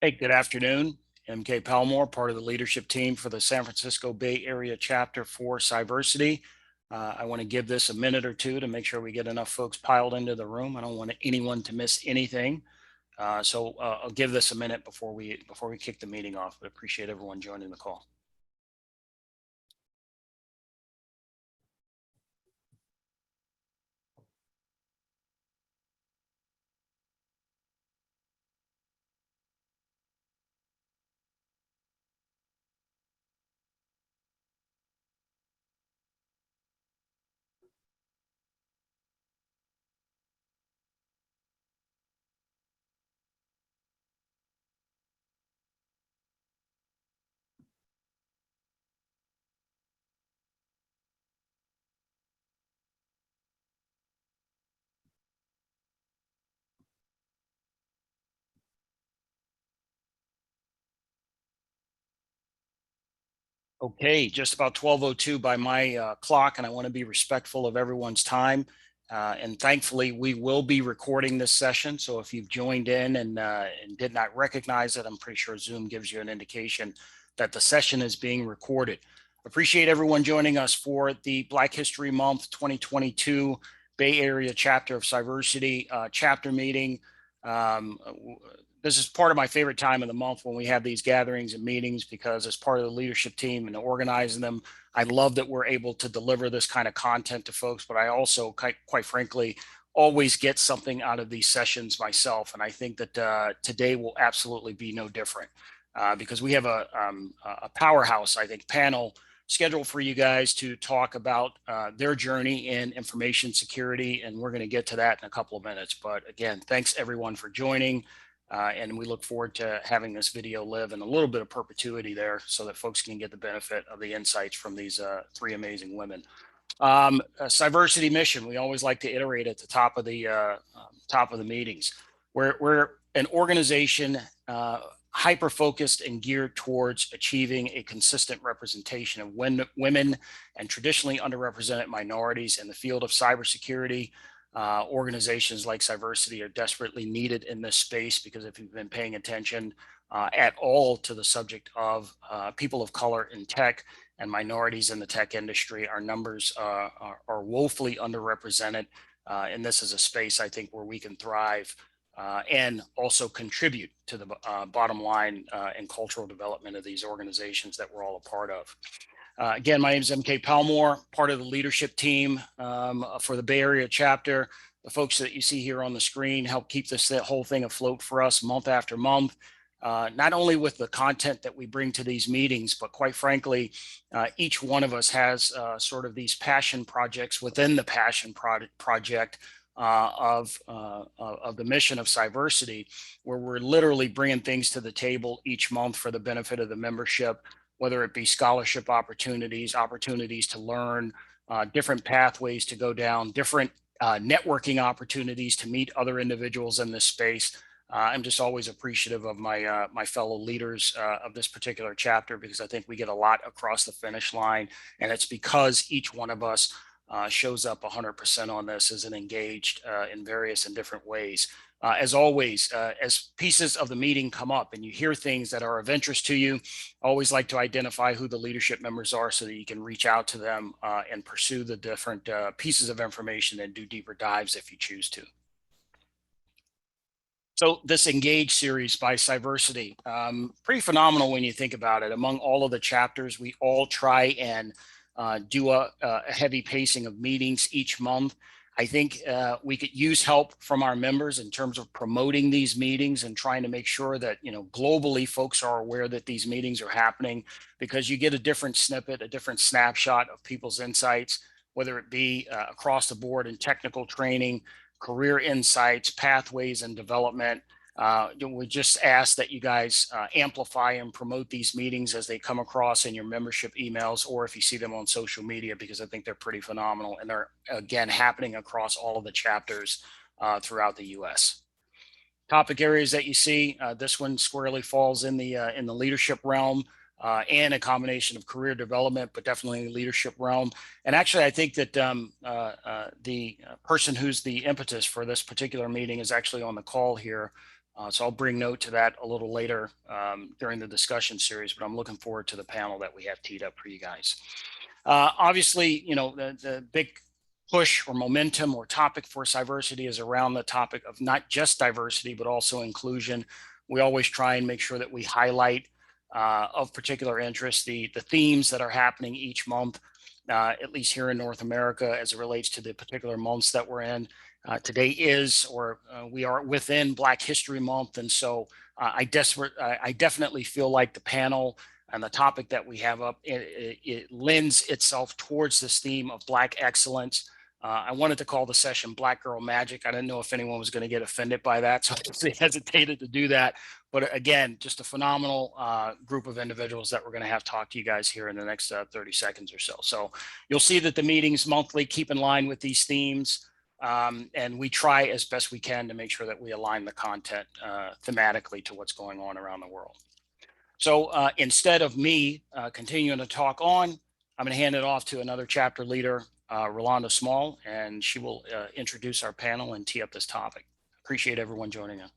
Hey, good afternoon. MK Palmore, part of the leadership team for the San Francisco Bay Area chapter for Cyversity. I want to give this a minute or two to make sure we get enough folks piled into the room. I don't want anyone to miss anything. So I'll give this a minute before we kick the meeting off, but appreciate everyone joining the call. Okay, just about 12:02 by my clock, and I want to be respectful of everyone's time. And thankfully, we will be recording this session. So if you've joined in and did not recognize it, I'm pretty sure Zoom gives you an indication that the session is being recorded. Appreciate everyone joining us for the Black History Month 2022 Bay Area Chapter of Cyversity chapter meeting. This is part of my favorite time of the month when we have these gatherings and meetings, because as part of the leadership team and organizing them, I love that we're able to deliver this kind of content to folks, but I also quite frankly always get something out of these sessions myself. And I think that today will absolutely be no different because we have a powerhouse, I think, panel scheduled for you guys to talk about their journey in information security. And we're going to get to that in a couple of minutes. But again, thanks everyone for joining. And we look forward to having this video live in a little bit of perpetuity there so that folks can get the benefit of the insights from these three amazing women. Cyversity mission, we always like to iterate at the top of the meetings. We're an organization hyper-focused and geared towards achieving a consistent representation of women and traditionally underrepresented minorities in the field of cybersecurity. Organizations like Cyversity are desperately needed in this space because if you've been paying attention at all to the subject of people of color in tech and minorities in the tech industry, our numbers are woefully underrepresented. And this is a space, I think, where we can thrive and also contribute to the bottom line and cultural development of these organizations that we're all a part of. Again, my name is MK Palmore, part of the leadership team for the Bay Area chapter. The folks that you see here on the screen help keep this whole thing afloat for us month after month, not only with the content that we bring to these meetings, but quite frankly, each one of us has sort of these passion projects within the passion project of the mission of Cyversity, where we're literally bringing things to the table each month for the benefit of the membership, whether it be scholarship opportunities, opportunities to learn, different pathways to go down, different networking opportunities to meet other individuals in this space. I'm just always appreciative of my fellow leaders of this particular chapter, because I think we get a lot across the finish line, and it's because each one of us shows up 100% on this as an engaged in various and different ways. As always, as pieces of the meeting come up and you hear things that are of interest to you, I always like to identify who the leadership members are so that you can reach out to them and pursue the different pieces of information and do deeper dives if you choose to. So this Engage series by Cyversity, pretty phenomenal when you think about it. Among all of the chapters, we all try and do a heavy pacing of meetings each month. I think we could use help from our members in terms of promoting these meetings and trying to make sure that, globally folks are aware that these meetings are happening, because you get a different snippet, a different snapshot of people's insights, whether it be across the board in technical training, career insights, pathways, and development. We just ask that you guys amplify and promote these meetings as they come across in your membership emails, or if you see them on social media, because I think they're pretty phenomenal, and they're, again, happening across all of the chapters throughout the U.S. Topic areas that you see, this one squarely falls in the leadership realm. And a combination of career development, but definitely leadership realm. And actually, I think that the person who's the impetus for this particular meeting is actually on the call here. So I'll bring note to that a little later during the discussion series, but I'm looking forward to the panel that we have teed up for you guys. Obviously, you know, the big push or momentum or topic for Cyversity is around the topic of not just diversity, but also inclusion. We always try and make sure that we highlight of particular interest the themes that are happening each month, at least here in North America, as it relates to the particular months that we're in. Today is, or we are within Black History Month. And so I definitely feel like the panel and the topic that we have up, it lends itself towards this theme of Black excellence. I wanted to call the session Black Girl Magic. I didn't know if anyone was going to get offended by that, so I hesitated to do that. But again, just a phenomenal group of individuals that we're going to have talk to you guys here in the next 30 seconds or so. So you'll see that the meetings monthly keep in line with these themes. And we try as best we can to make sure that we align the content thematically to what's going on around the world. So instead of me continuing to talk on, I'm going to hand it off to another chapter leader, Rolanda Small, and she will introduce our panel and tee up this topic. Appreciate everyone joining us.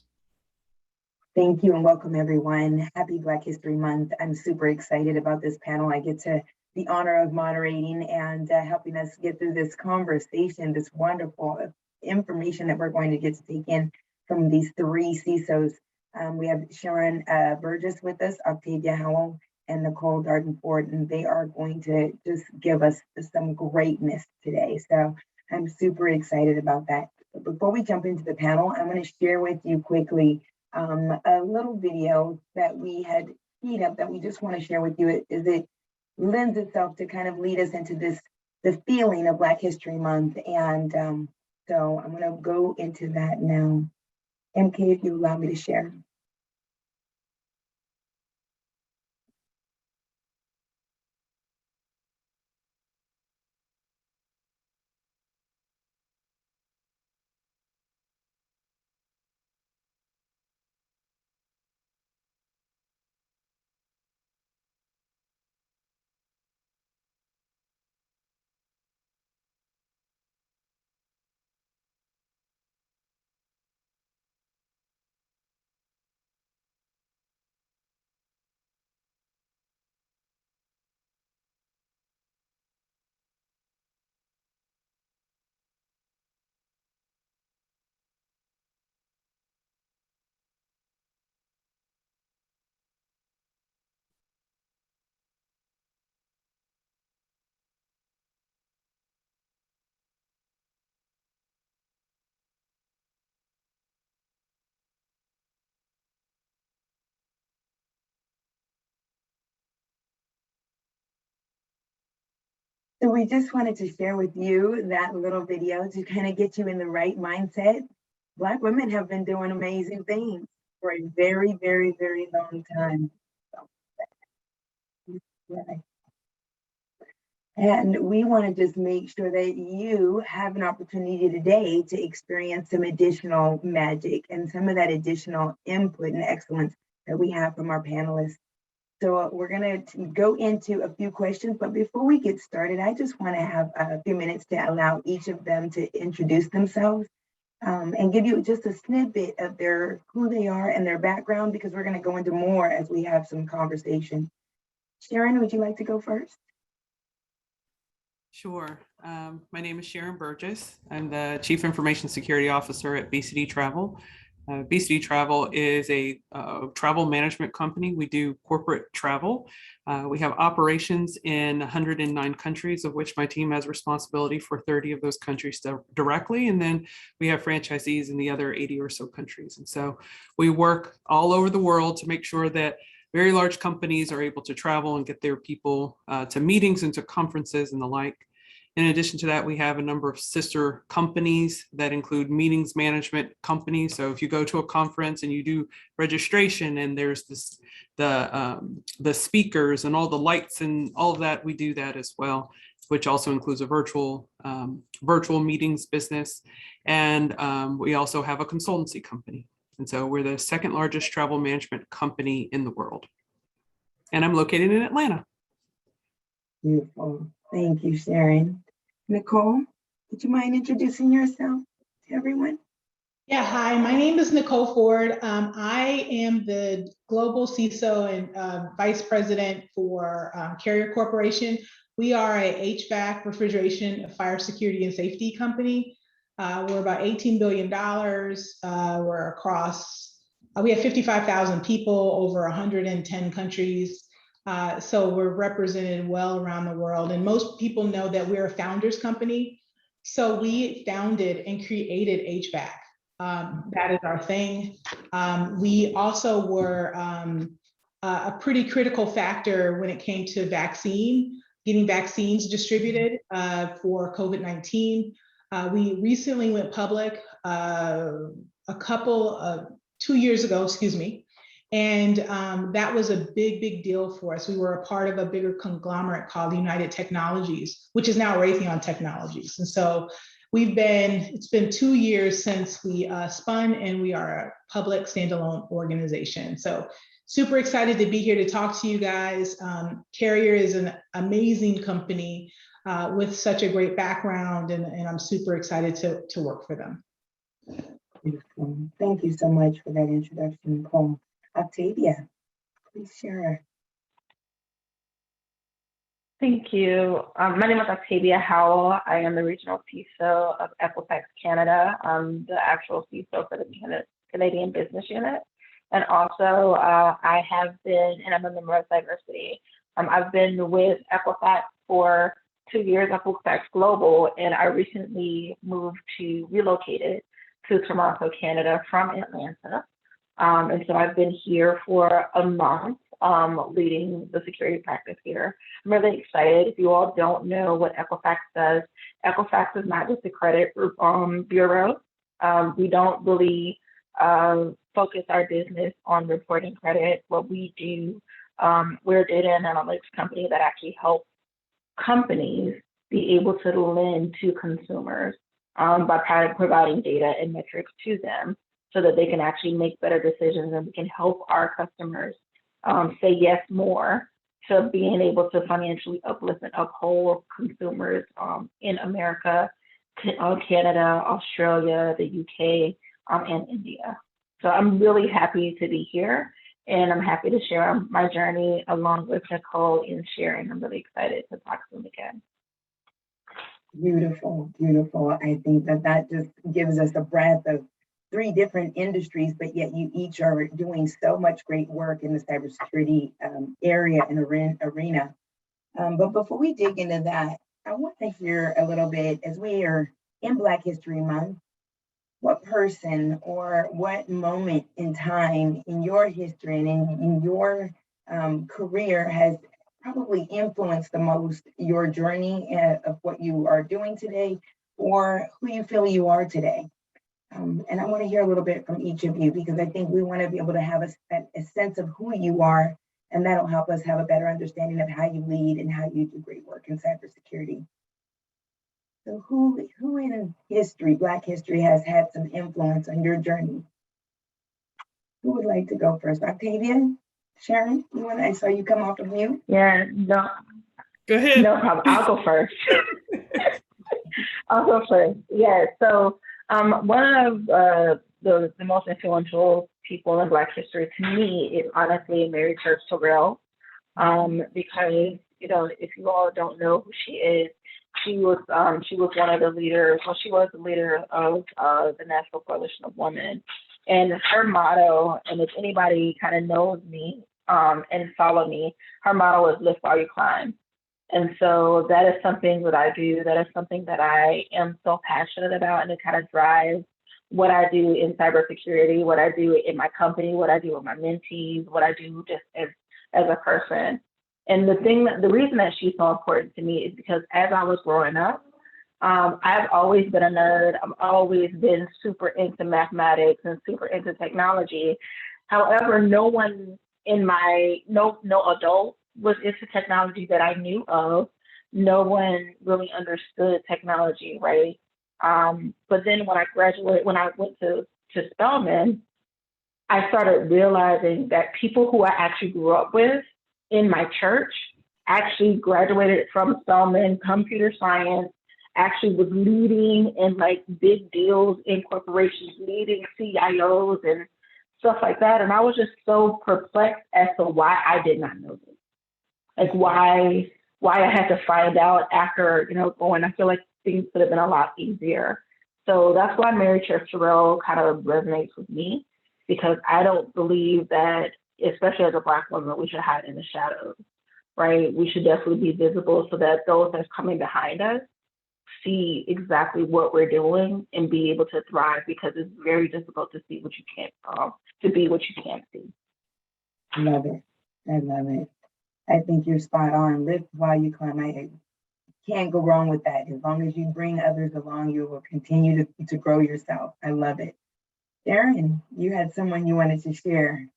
Thank you and welcome everyone. Happy Black History Month. I'm super excited about this panel. I get to the honor of moderating and helping us get through this conversation, this wonderful information that we're going to get to take in from these three CISOs. We have Sharon Burgess with us, Octavia Howell, and Nicole Ford, and they are going to just give us some greatness today. So I'm super excited about that. But before we jump into the panel, I'm going to share with you quickly a little video that we had teed up that we just want to share with you. It lends itself to kind of lead us into the feeling of Black History Month. And so I'm going to go into that now. MK, if you allow me to share. So we just wanted to share with you that little video to kind of get you in the right mindset. Black women have been doing amazing things for a very, very, very long time. And we want to just make sure that you have an opportunity today to experience some additional magic and some of that additional input and excellence that we have from our panelists. So we're going to go into a few questions, but before we get started, I just want to have a few minutes to allow each of them to introduce themselves and give you just a snippet of who they are and their background, because we're going to go into more as we have some conversation. Sharon, would you like to go first? Sure. My name is Sharon Burgess. I'm the Chief Information Security Officer at BCD Travel. BCD Travel is a travel management company. We do corporate travel. We have operations in 109 countries, of which my team has responsibility for 30 of those countries directly. And then we have franchisees in the other 80 or so countries. And so we work all over the world to make sure that very large companies are able to travel and get their people to meetings and to conferences and the like. In addition to that, we have a number of sister companies that include meetings management companies. So if you go to a conference and you do registration and there's the speakers and all the lights and all of that, we do that as well, which also includes a virtual meetings business. And we also have a consultancy company. And so we're the second largest travel management company in the world. And I'm located in Atlanta. Beautiful. Thank you, Sharon. Nicole, would you mind introducing yourself to everyone? Yeah, hi, my name is Nicole Ford. I am the Global CISO and Vice President for Carrier Corporation. We are a HVAC, refrigeration, fire security and safety company. We're about $18 billion. We're across, we have 55,000 people, over 110 countries. So we're represented well around the world. And most people know that we're a founders company. So we founded and created HVAC. That is our thing. We also were a pretty critical factor when it came to getting vaccines distributed for COVID-19. We recently went public 2 years ago, excuse me. And that was a big deal for us. We were a part of a bigger conglomerate called United Technologies, which is now Raytheon Technologies. And so it's been 2 years since we spun, and we are a public standalone organization. So super excited to be here to talk to you guys. Carrier is an amazing company with such a great background, and I'm super excited to work for them. Beautiful. Thank you so much for that introduction, Nicole. Octavia, please share. Thank you. My name is Octavia Howell. I am the regional CISO of Equifax Canada. I'm the actual CISO for the Canadian business unit. And also I have been, and I'm a member of Cyversity. I've been with Equifax for 2 years, Equifax Global, and I recently relocated to Toronto, Canada from Atlanta. And so I've been here for a month leading the security practice here. I'm really excited. If you all don't know what Equifax does, Equifax is not just a credit bureau. We don't really focus our business on reporting credit. What we do, we're a data and analytics company that actually helps companies be able to lend to consumers by providing data and metrics to them so that they can actually make better decisions, and we can help our customers say yes more to being able to financially uplift and uphold consumers in America, Canada, Australia, the UK, and India. So I'm really happy to be here, and I'm happy to share my journey along with Nicole and Sherron. I'm really excited to talk to them again. Beautiful, beautiful. I think that just gives us a breadth of 3 different industries, but yet you each are doing so much great work in the cybersecurity area and arena. But before we dig into that, I want to hear a little bit, as we are in Black History Month, what person or what moment in time in your history and in your career has probably influenced the most your journey of what you are doing today, or who you feel you are today? And I want to hear a little bit from each of you, because I think we want to be able to have a sense of who you are, and that'll help us have a better understanding of how you lead and how you do great work in cybersecurity. So who in history, Black history, has had some influence on your journey? Who would like to go first? Octavia? Sherron, I saw you come off of mute. Yeah, no. Go ahead. No problem. I'll go first. I'll go first. Yeah. So one of the most influential people in Black history to me is honestly Mary Church Terrell, because if you all don't know who she is, she was one of the leaders. Well, she was the leader of the National Coalition of Women, and her motto, and if anybody kind of knows me and follow me, her motto is "Lift While You Climb." And so that is something that I do. That is something that I am so passionate about, and it kind of drives what I do in cybersecurity, what I do in my company, what I do with my mentees, what I do just as a person. And the reason that she's so important to me is because as I was growing up, I've always been a nerd. I've always been super into mathematics and super into technology. However, no adult was into technology that I knew of. No one really understood technology, right? But then when I went to Spelman, I started realizing that people who I actually grew up with in my church actually graduated from Spelman computer science, actually was leading in like big deals in corporations, leading CIOs and stuff like that. And I was just so perplexed as to why I did not know this. Like why I had to find out after, going, I feel like things could have been a lot easier. So that's why Mary Churchill kind of resonates with me, because I don't believe that, especially as a Black woman, we should hide in the shadows, right? We should definitely be visible so that those that's coming behind us see exactly what we're doing and be able to thrive, because it's very difficult to see what you can't, to be what you can't see. I love it. I love it. I think you're spot on. Live while you climb. I can't go wrong with that. As long as you bring others along, you will continue to grow yourself. I love it. Sherron, you had someone you wanted to share.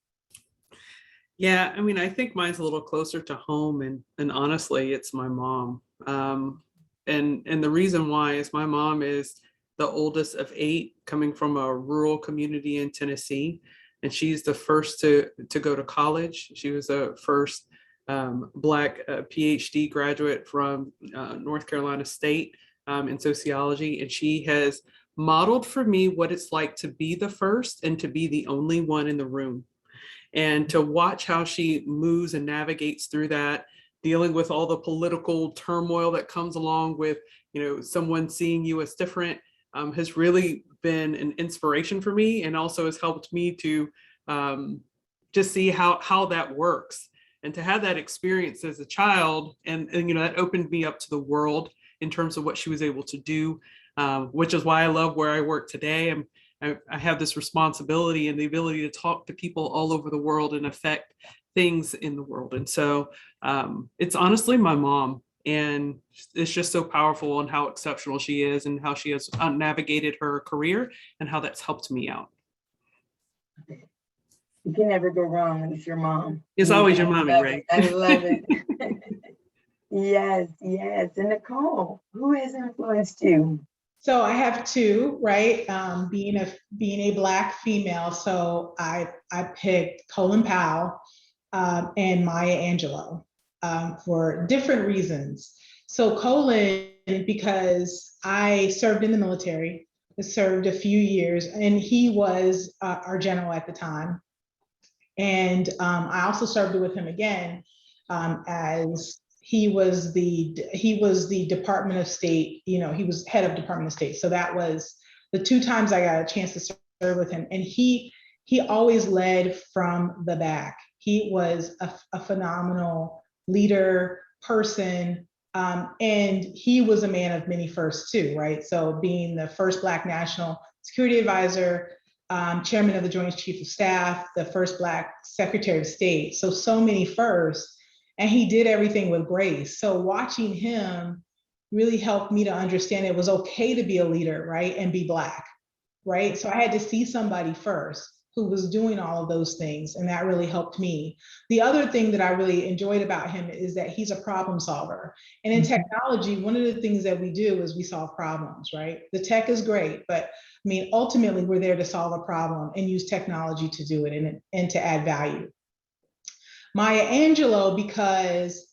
Yeah, I mean, I think mine's a little closer to home, and honestly, it's my mom. And the reason why is my mom is the oldest of 8, coming from a rural community in Tennessee, and she's the first to go to college. She was the first Black PhD graduate from North Carolina State in sociology, and she has modeled for me what it's like to be the first and to be the only one in the room, and to watch how she moves and navigates through that, dealing with all the political turmoil that comes along with, someone seeing you as different, has really been an inspiration for me, and also has helped me to just see how that works. And to have that experience as a child, and that opened me up to the world in terms of what she was able to do, which is why I love where I work today. I have this responsibility and the ability to talk to people all over the world and affect things in the world. And so it's honestly my mom, and it's just so powerful on how exceptional she is and how she has navigated her career and how that's helped me out. You can never go wrong when it's your mom. It's always your mommy, right? I love it. Yes. And Nicole, who has influenced you? So I have 2, right? Being a Black female, so I picked Colin Powell and Maya Angelou for different reasons. So Colin, because I served in the military, I served a few years, and he was our general at the time. And I also served with him again as he was the Department of State, he was head of Department of State. So that was the 2 times I got a chance to serve with him. And he always led from the back. He was a phenomenal leader, person, and he was a man of many firsts too, right? So being the first Black National Security Advisor, chairman of the Joint Chiefs of Staff, the first Black Secretary of State. So many firsts, and he did everything with grace. So watching him really helped me to understand it was okay to be a leader, right? And be Black, right? So I had to see somebody first who was doing all of those things, and that really helped me. The other thing that I really enjoyed about him is that he's a problem solver. And in technology, one of the things that we do is we solve problems, right? The tech is great, but I mean, ultimately, we're there to solve a problem and use technology to do it and to add value. Maya Angelou, because,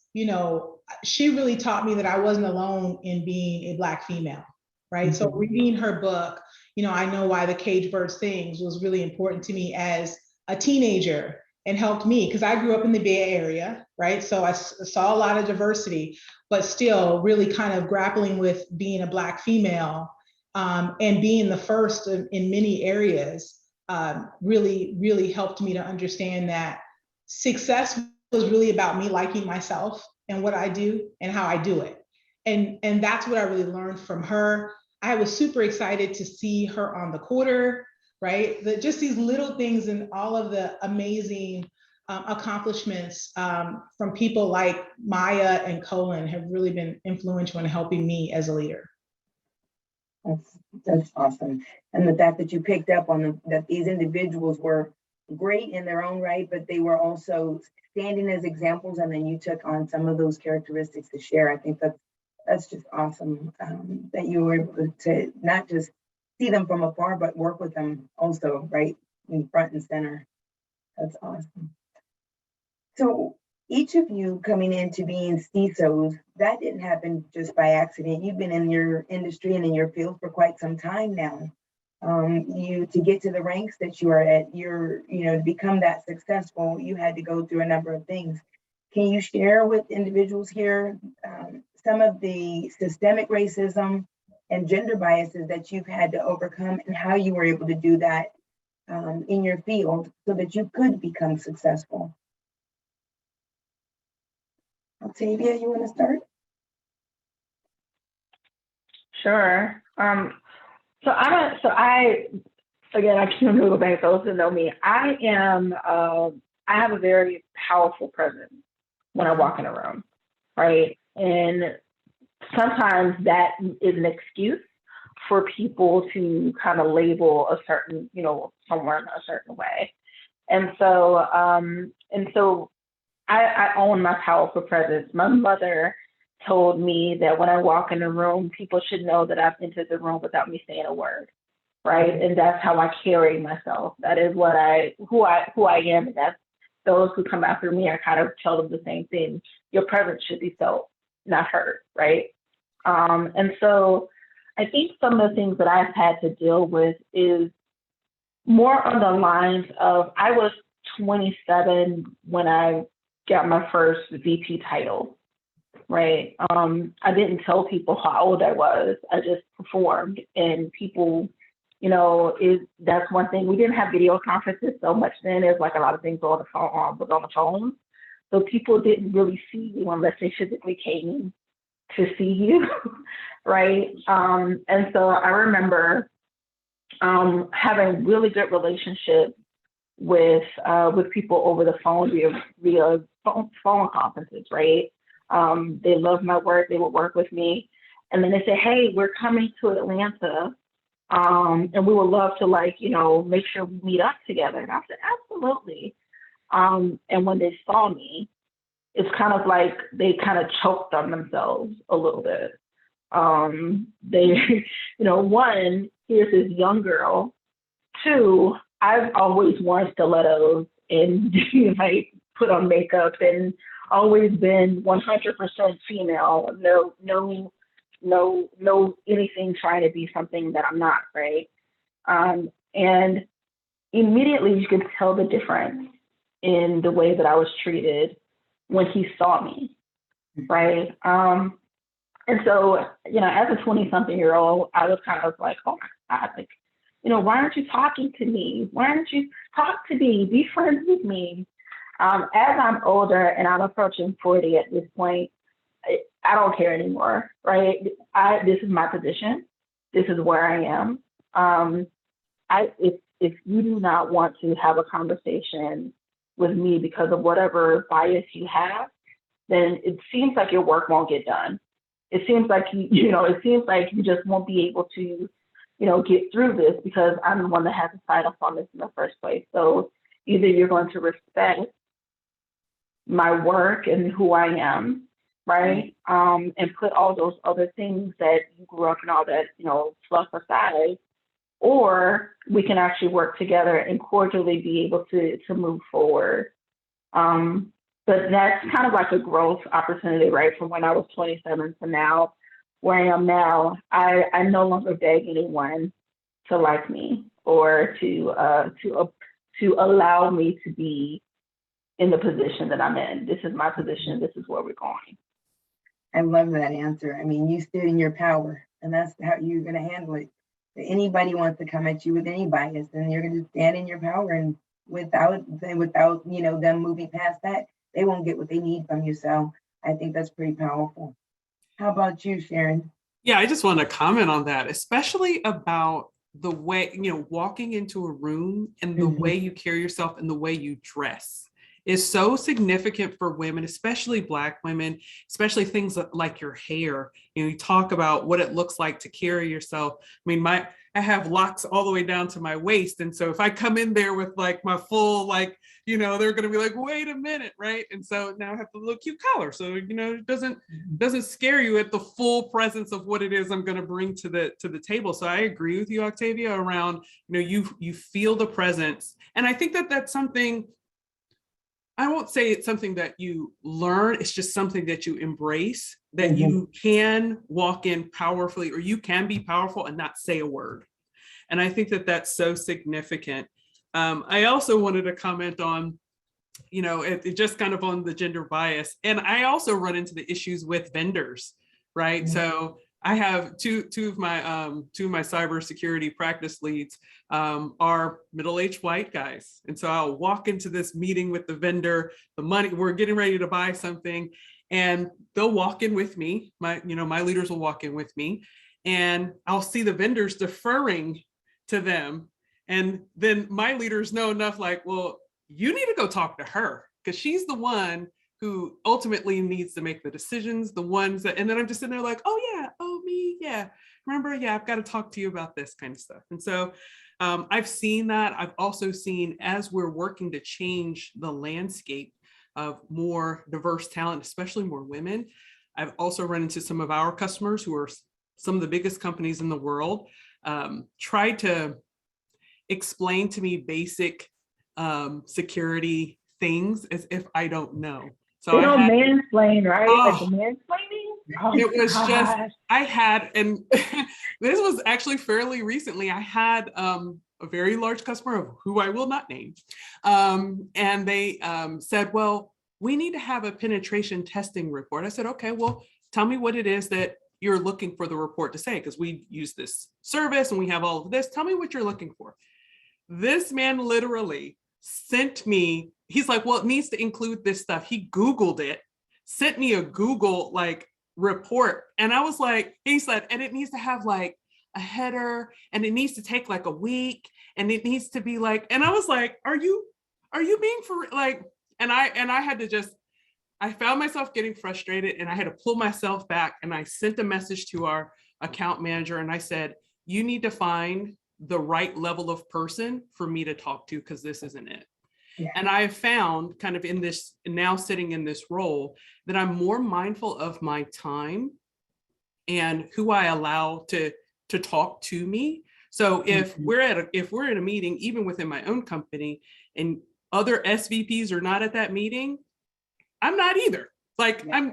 she really taught me that I wasn't alone in being a Black female, right? So reading her book, I Know Why the Caged Bird Sings was really important to me as a teenager, and helped me because I grew up in the Bay Area, right? So I saw a lot of diversity, but still really kind of grappling with being a Black female and being the first in many areas really helped me to understand that success was really about me liking myself and what I do and how I do it. And that's what I really learned from her. I was super excited to see her on the quarter, right? Just these little things and all of the amazing accomplishments from people like Maya and Colin have really been influential in helping me as a leader. That's awesome. And the fact that you picked up on that these individuals were great in their own right, but they were also standing as examples, and then you took on some of those characteristics to share. I think that's just awesome that you were able to not just see them from afar, but work with them also, right, in front and center. That's awesome. So Each of you coming into being CISOs, that didn't happen just by accident. You've been in your industry and in your field for quite some time now. You to get to the ranks that you are at, to become that successful, you had to go through a number of things. Can you share with individuals here some of the systemic racism and gender biases that you've had to overcome and how you were able to do that in your field so that you could become successful? Octavia, you want to start? Sure. Again, I can't go back. Those who know me, I have a very powerful presence when I walk in a room, right? And sometimes that is an excuse for people to kind of label a certain, someone a certain way. And so I own my powerful presence. My mother told me that when I walk in the room, people should know that I've entered the room without me saying a word, right? And that's how I carry myself. That is who I am. And that's those who come after me. I kind of tell them the same thing. Your presence should be felt, not heard, right? And so I think some of the things that I've had to deal with is more on the lines of, I was 27 when I got my first VP title, right? I didn't tell people how old I was. I just performed, and people, that's one thing. We didn't have video conferences so much then. There's like a lot of things on the phone, was on the phone. So people didn't really see you unless they physically came to see you, right? And so I remember having really good relationships with people over the phone via phone conferences, right? They loved my work. They would work with me, and then they say, "Hey, we're coming to Atlanta, and we would love to make sure we meet up together." And I said, "Absolutely." And when they saw me, it's kind of like they kind of choked on themselves a little bit. They, one, here's this young girl. Two, I've always worn stilettos and put on makeup and always been 100% female. No anything trying to be something that I'm not, right? And immediately you can tell the difference in the way that I was treated when he saw me, right? And so, as a 20-something-year-old, I was kind of like, oh my God, why aren't you talking to me? Why aren't you talk to me? Be friends with me. As I'm older and I'm approaching 40 at this point, I don't care anymore, right? This is my position. This is where I am. If you do not want to have a conversation with me because of whatever bias you have, then it seems like your work won't get done. It seems like you just won't be able to, get through this because I'm the one that has to sign off on this in the first place. So either you're going to respect my work and who I am, right? And put all those other things that you grew up and all that, fluff aside, or we can actually work together and cordially be able to move forward. But that's kind of like a growth opportunity, right? From when I was 27 to now, where I am now, I no longer beg anyone to like me or to allow me to be in the position that I'm in. This is my position. This is where we're going. I love that answer. I mean, you stood in your power, and that's how you're going to handle it. If anybody wants to come at you with any bias, then you're going to stand in your power, and without them moving past that, they won't get what they need from you. So I think that's pretty powerful. How about you, Sharon? Yeah, I just want to comment on that, especially about the way, walking into a room and the way you carry yourself and the way you dress is so significant for women, especially Black women, especially things like your hair. You talk about what it looks like to carry yourself. I mean, I have locks all the way down to my waist. And so if I come in there with like my full, they're going to be like, wait a minute, right? And so now I have to look cute color. So, it doesn't scare you at the full presence of what it is I'm going to bring to the table. So I agree with you, Octavia, around, you feel the presence. And I think that that's something I won't say it's something that you learn, it's just something that you embrace, that Mhm. you can walk in powerfully, or you can be powerful and not say a word. And I think that that's so significant. I also wanted to comment on, it just kind of on the gender bias. And I also run into the issues with vendors, right? Mhm. So I have two of my cybersecurity practice leads are middle-aged white guys. And so I'll walk into this meeting with the vendor, we're getting ready to buy something, and they'll walk in with me. My leaders will walk in with me, and I'll see the vendors deferring to them. And then my leaders know enough, like, well, you need to go talk to her, because she's the one who ultimately needs to make the decisions, the ones that, and then I'm just sitting there like, oh yeah, oh me, yeah, remember, yeah, I've got to talk to you about this kind of stuff. And so I've seen that. I've also seen, as we're working to change the landscape of more diverse talent, especially more women, I've also run into some of our customers who are some of the biggest companies in the world, try to explain to me basic security things as if I don't know. So They I don't had, mansplain, right? Like the oh, mansplaining. Oh, it was just, gosh. I had, and this was actually fairly recently, I had a very large customer of who I will not name. And they said, well, we need to have a penetration testing report. I said, okay, well, tell me what it is that you're looking for the report to say, because we use this service and we have all of this. Tell me what you're looking for. This man literally sent me, he's like, well, it needs to include this stuff. He Googled it, sent me a Google report. And I was like, he said, and it needs to have like a header, and it needs to take like a week, and it needs to be like, and I was like, are you being for like, and I had to just, I found myself getting frustrated, and I had to pull myself back, and I sent a message to our account manager, and I said, you need to find the right level of person for me to talk to, because this isn't it. Yeah. And I have found, kind of in this, now sitting in this role, that I'm more mindful of my time and who I allow to talk to me. So if we're in a meeting, even within my own company, and other SVPs are not at that meeting, I'm not either. Like, yeah.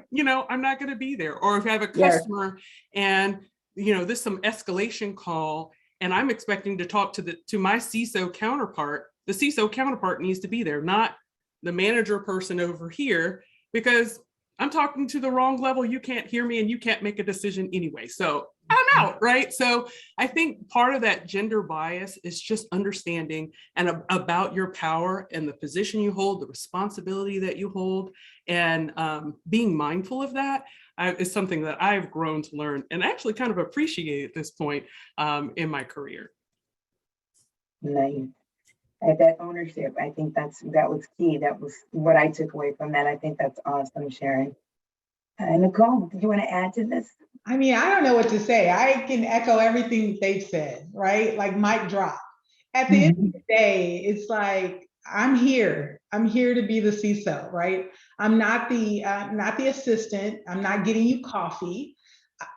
I'm not going to be there. Or if I have a customer, and there's some escalation call, and I'm expecting to talk to my CISO counterpart, the CISO counterpart needs to be there, not the manager person over here, because I'm talking to the wrong level. You can't hear me, and you can't make a decision anyway. So I'm out, right? So I think part of that gender bias is just understanding and about your power and the position you hold, the responsibility that you hold, and being mindful of that is something that I've grown to learn and actually kind of appreciate at this point in my career. Nice. That ownership, I think that was key. That was what I took away from that. I think that's awesome, Sharon. Nicole, do you want to add to this? I mean, I don't know what to say. I can echo everything they've said, right? Like mic drop. At the end of the day, it's like, I'm here to be the CISO, right? I'm not the assistant. I'm not getting you coffee.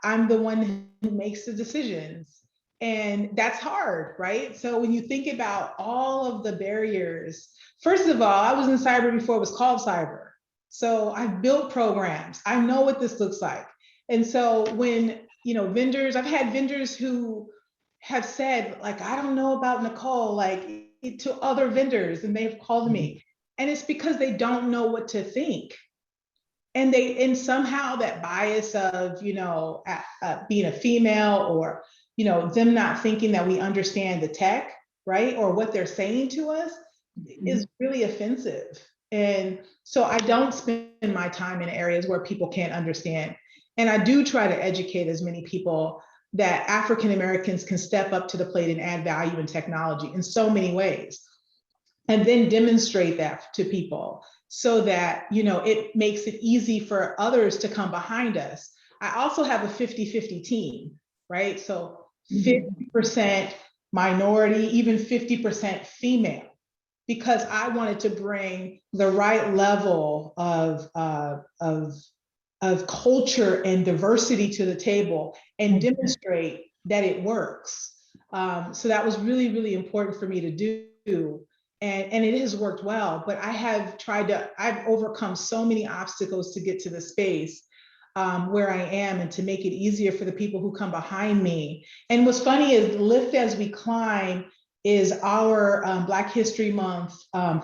I'm the one who makes the decisions. And that's hard, right? So when you think about all of the barriers, first of all, I was in cyber before it was called cyber. So I've built programs. I know what this looks like. And so when, vendors, I've had vendors who have said, like, I don't know about Nicole, like, to other vendors, and they've called me. And it's because they don't know what to think. And somehow that bias of, being a female, or, them not thinking that we understand the tech, right? Or what they're saying to us is really offensive. And so I don't spend my time in areas where people can't understand. And I do try to educate as many people that African Americans can step up to the plate and add value in technology in so many ways. And then demonstrate that to people so that, it makes it easy for others to come behind us. I also have a 50-50 team, right? So 50% minority, even 50% female, because I wanted to bring the right level of culture and diversity to the table and demonstrate that it works. So that was really, really important for me to do. and it has worked well, but I've overcome so many obstacles to get to the space where I am, and to make it easier for the people who come behind me. And what's funny is Lift as We Climb is our Black History Month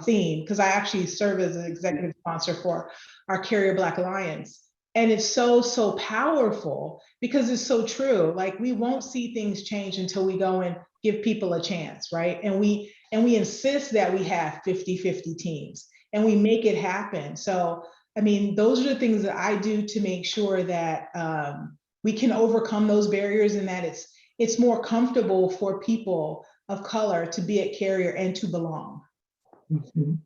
theme, because I actually serve as an executive sponsor for our Carrier Black Alliance. And it's so, so powerful because it's so true. Like, we won't see things change until we go and give people a chance, right? And we insist that we have 50-50 teams, and we make it happen. So, I mean, those are the things that I do to make sure that we can overcome those barriers, and that it's more comfortable for people of color to be at Carrier and to belong. Mhm.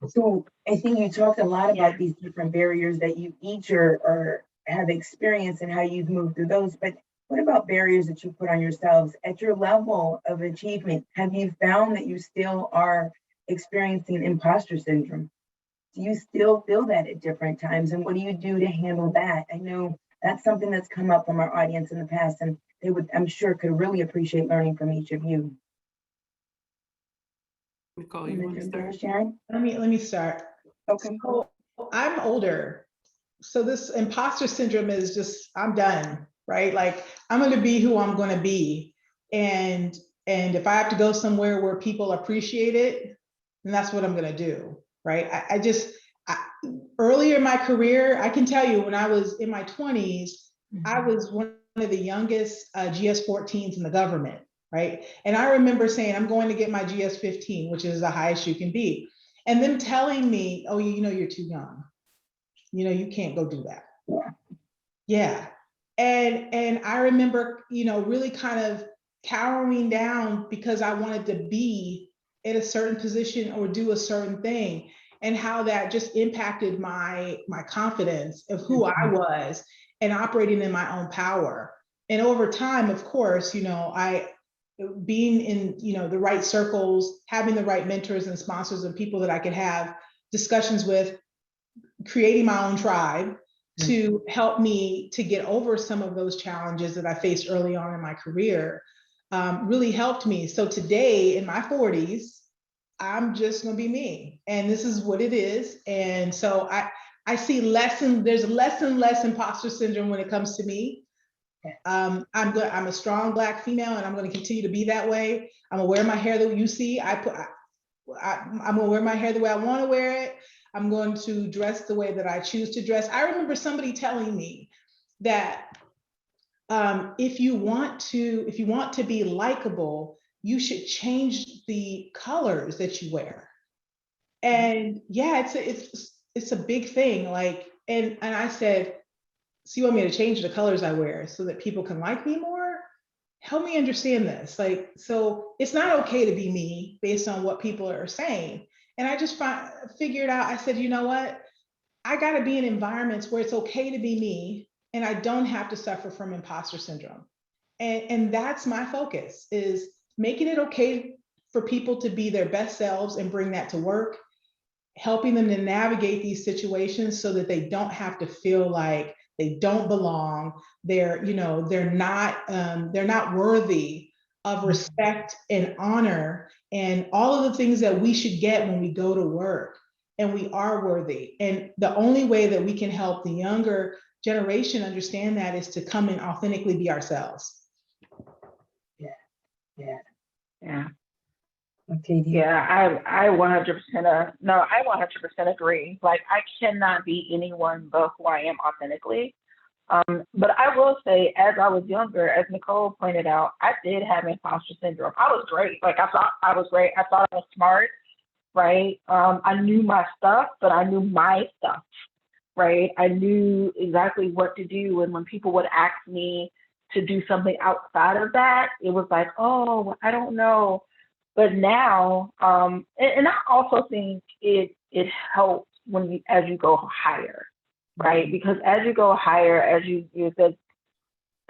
So I think you talked a lot about these different barriers that you each or have experienced and how you've moved through those. But what about barriers that you put on yourselves at your level of achievement? Have you found that you still are experiencing imposter syndrome? Do you still feel that at different times? And what do you do to handle that? I know that's something that's come up from our audience in the past, and they would, I'm sure, could really appreciate learning from each of you. Nicole, you want to start? Sharon? Let me start. Okay. So I'm older, so this imposter syndrome is just, I'm done, right? Like, I'm going to be who I'm going to be, and if I have to go somewhere where people appreciate it, then that's what I'm going to do, right? Earlier in my career, I can tell you, when I was in my 20s, I was one of the youngest GS-14s in the government, right? And I remember saying, I'm going to get my GS-15, which is the highest you can be. And them telling me, oh, you know, you're too young. You know, you can't go do that. Yeah. And I remember, you know, really kind of cowering down because I wanted to be in a certain position or do a certain thing, and how that just impacted my confidence of who I was and operating in my own power. And over time, of course, you know, being in, you know, the right circles, having the right mentors and sponsors and people that I could have discussions with, creating my own tribe to help me to get over some of those challenges that I faced early on in my career, really helped me. So today in my 40s, I'm just going to be me, and this is what it is. And so I see there's less and less imposter syndrome when it comes to me. I'm a strong Black female, and I'm going to continue to be that way. I'm gonna wear my hair that you see. I'm gonna wear my hair the way I want to wear it. I'm going to dress the way that I choose to dress. I remember somebody telling me that if you want to be likable, you should change the colors that you wear. And yeah, it's a big thing. Like, and I said, so you want me to change the colors I wear so that people can like me more? Help me understand this. Like, so it's not okay to be me based on what people are saying. And I just figured out, I said, you know what? I got to be in environments where it's okay to be me, and I don't have to suffer from imposter syndrome. And that's my focus, is making it okay for people to be their best selves and bring that to work, helping them to navigate these situations so that they don't have to feel like they don't belong. They're not worthy of respect and honor and all of the things that we should get when we go to work. And we are worthy. And the only way that we can help the younger generation understand that is to come and authentically be ourselves. Yeah. Okay. Yeah, I 100% agree. Like, I cannot be anyone but who I am authentically. But I will say, as I was younger, as Nicole pointed out, I did have imposter syndrome. I was great. Like, I thought I was great. I thought I was smart, right? I knew my stuff, but I knew my stuff, right? I knew exactly what to do. And when people would ask me to do something outside of that, it was like, oh, I don't know. But now, and I also think it helps as you go higher, right? Because as you go higher, as you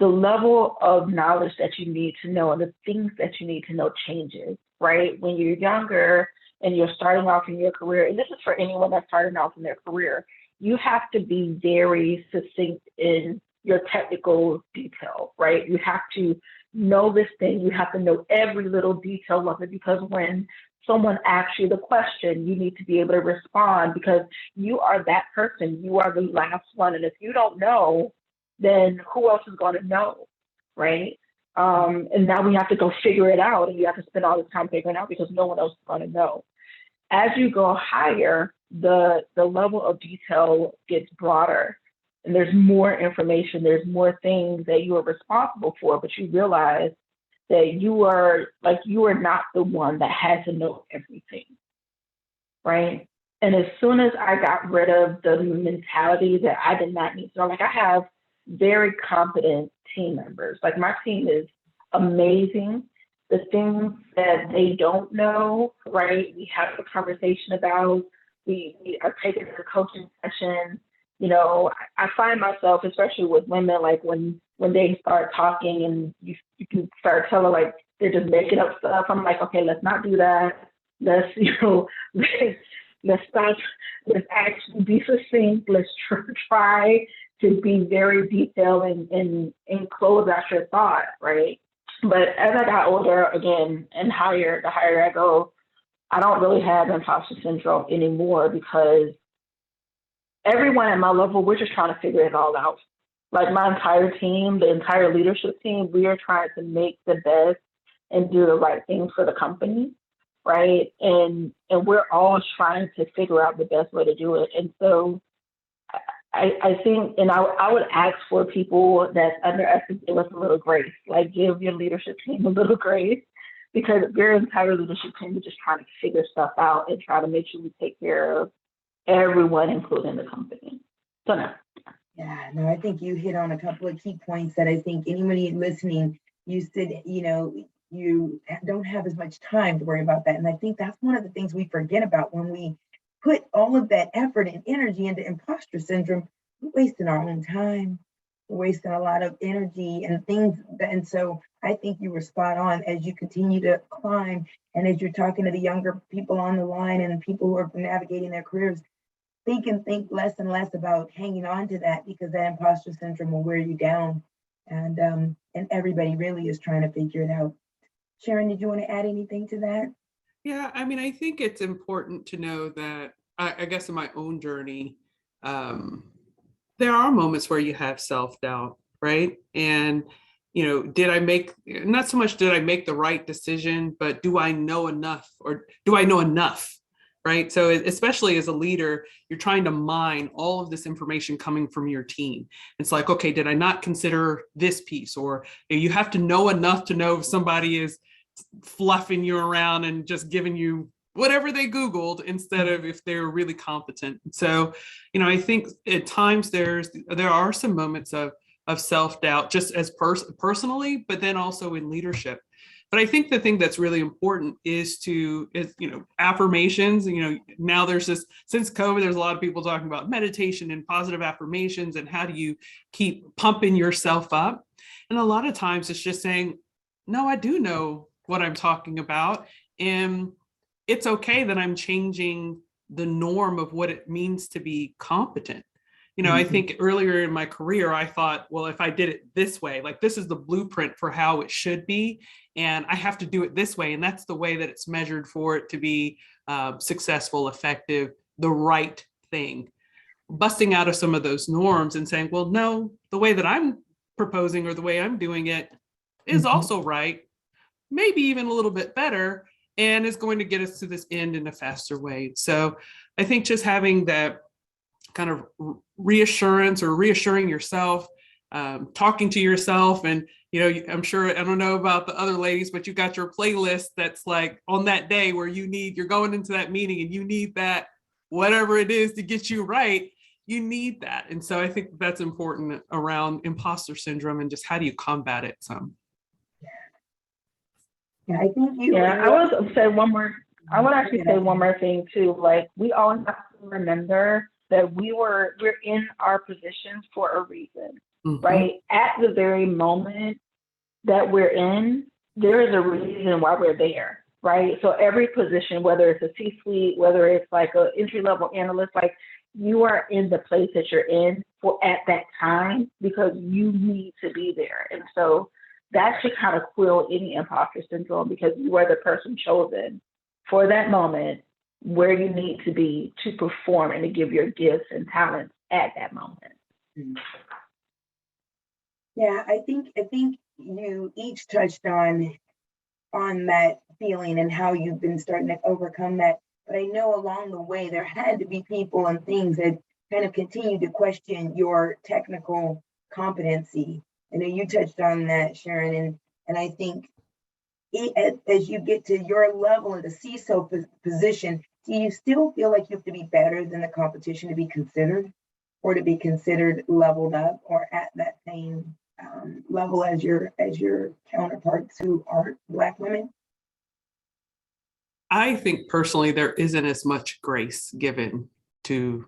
the level of knowledge that you need to know and the things that you need to know changes, right? When you're younger and you're starting off in your career, and this is for anyone that's starting off in their career, you have to be very succinct in your technical detail, right? You have to know this thing, you have to know every little detail of it, because when someone asks you the question, you need to be able to respond because you are that person. You are the last one. And if you don't know, then who else is going to know, right? And now we have to go figure it out, and you have to spend all this time figuring it out because no one else is going to know. As you go higher, the level of detail gets broader, and there's more information, there's more things that you are responsible for, but you realize that you are not the one that has to know everything, right? And as soon as I got rid of the mentality that I did not need to know, like I have very competent team members. Like my team is amazing. The things that they don't know, right? We have a conversation about, we are taking a coaching session. You know, I find myself, especially with women, like when they start talking and you can start telling like they're just making up stuff. I'm like, okay, let's not do that. Let's, let's stop. Let's actually be succinct. Let's try to be very detailed and close out your thought, right? But as I got older again and the higher I go, I don't really have imposter syndrome anymore because everyone at my level, we're just trying to figure it all out. Like my entire team, the entire leadership team, we are trying to make the best and do the right thing for the company, right? And we're all trying to figure out the best way to do it. And so I think, and I would ask for people that underestimate to give us a little grace, like give your leadership team a little grace, because your entire leadership team is just trying to figure stuff out and try to make sure we take care of everyone, including the company. So no. Yeah, no, I think you hit on a couple of key points that I think anybody listening, you said, you don't have as much time to worry about that. And I think that's one of the things we forget about when we put all of that effort and energy into imposter syndrome. We're wasting our own time. We're wasting a lot of energy and things. And so I think you were spot on as you continue to climb and as you're talking to the younger people on the line and people who are navigating their careers. Think less and less about hanging on to that because that imposter syndrome will wear you down. And everybody really is trying to figure it out. Sharon, did you want to add anything to that? Yeah, I mean, I think it's important to know that I guess in my own journey, there are moments where you have self-doubt, right? And, not so much did I make the right decision, but do I know enough or do I know enough? Right. So especially as a leader, you're trying to mine all of this information coming from your team. It's like, okay, did I not consider this piece? Or you have to know enough to know if somebody is fluffing you around and just giving you whatever they Googled instead of if they're really competent. So, I think at times there are some moments of self-doubt just as personally, but then also in leadership. But I think the thing that's really important is affirmations. Now there's this, since COVID, there's a lot of people talking about meditation and positive affirmations and how do you keep pumping yourself up. And a lot of times it's just saying, no, I do know what I'm talking about. And it's okay that I'm changing the norm of what it means to be competent. I think earlier in my career, I thought, well, if I did it this way, like this is the blueprint for how it should be, and I have to do it this way. And that's the way that it's measured for it to be successful, effective, the right thing. Busting out of some of those norms and saying, well, no, the way that I'm proposing or the way I'm doing it is also right, maybe even a little bit better, and is going to get us to this end in a faster way. So I think just having that kind of reassurance or reassuring yourself, talking to yourself. And, I'm sure, I don't know about the other ladies, but you got your playlist that's like on that day where you're going into that meeting and you need that, whatever it is to get you right, you need that. And so I think that's important around imposter syndrome and just how do you combat it some. Yeah, I think I would say one more. I would actually say one more thing too. Like we always have to remember that we're in our positions for a reason, right? At the very moment that we're in, there is a reason why we're there, right? So every position, whether it's a C-suite, whether it's like an entry-level analyst, like you are in the place that you're in at that time because you need to be there. And so that should kind of quill any imposter syndrome because you are the person chosen for that moment where you need to be to perform and to give your gifts and talents at that moment. Yeah, I think you each touched on that feeling and how you've been starting to overcome that. But I know along the way there had to be people and things that kind of continued to question your technical competency. I know you touched on that, Sharon, and I think as you get to your level of the CISO position, do you still feel like you have to be better than the competition to be considered, or to be considered leveled up or at that same level as your counterparts who aren't Black women? I think personally there isn't as much grace given to